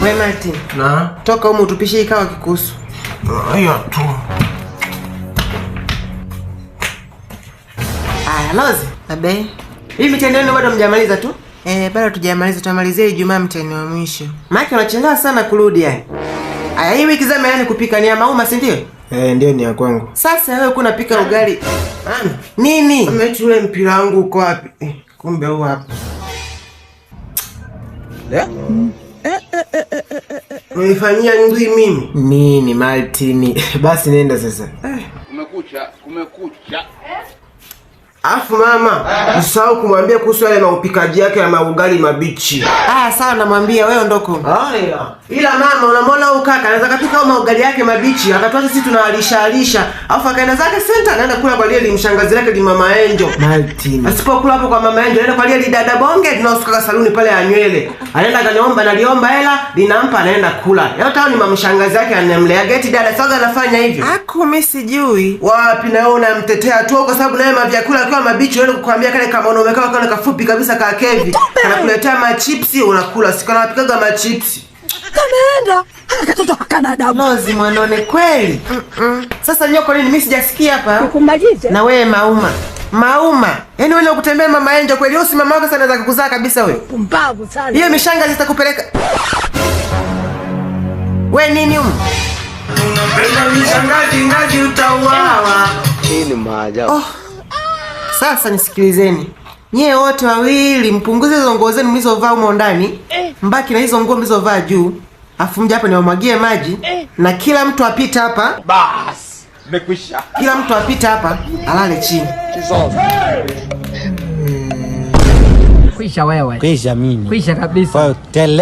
Wewe Martin. Na? Toka humu tupishe ikawa kikusu. Haya tu. Aya, Lozi. Abe. Hii mitihani yenu bado mjamaliza tu? Bado tujamaliza, tutamalizia Ijumaa mtihani wa mwisho. Maki unachelewa sana kurudi yani. Aya, hii wiki zama yani kupika ni ya Mauma, si ndio? Ndio ni ya kwangu. Sasa wewe kuna pika ugali. Nini? Ameacha ule mpira wangu uko wapi? Kumbe huu hapa. Unifanyia ndui mimi? Nini Martin? Basi nenda sasa. Kumekucha. Afu mama, usahau kumwambia kuhusu yale maupikaji yake ya maugali mabichi. Sawa namwambia, wewe ondoko. Ila mama, unamwona huyu kaka anaweza kapika au maugali yake mabichi, akatuacha sisi tunawalisha. Afu akaenda zake center, anaenda kula kwa ile mshangazi lake Mama Angel. Martin. Asipokula hapo kwa Mama Angel, anaenda kwa ile dada bonge tunaosuka saluni pale ya nywele. Anaenda kaniomba, naliomba hela, linampa, anaenda kula. Yote hao ni mamshangazi yake anamlea. Geti dada soga anafanya hivyo. Mimi sijui. Wapi na wewe unamtetea tu kwa sababu naye mavyakula kwa mabichi wewe kukwambia kale kama umekaa kana kafupi kabisa ka Kevi. Anakuletea machipsi unakula, sikana napikaga machipsi. Kanaenda. Katoto Canada. Lozi mwanone kweli. Sasa nyoko nini mimi sijasikia hapa? Ukumalize. Na wewe Mauma. Yaani wewe ukutembea Mama Angel kweli usi mama wako sana za kukuzaa kabisa wewe. Pumbavu sana. Hiyo mishangazi zitakupeleka. Wewe nini Unapenda mishangazi ngazi utauawa. Hii ni maajabu. Sasa nisikilizeni. Nyie wote wawili mpunguze hizo nguo zenu mlizovaa humo ndani. Mbaki na hizo nguo mlizovaa juu. Afu mje hapa niwamwagie maji. Na kila mtu apita hapa. Bas. Mekwisha. Kila mtu apita hapa alale chini. Kwisha wewe. Kwisha mimi. Kwisha kabisa. Telea.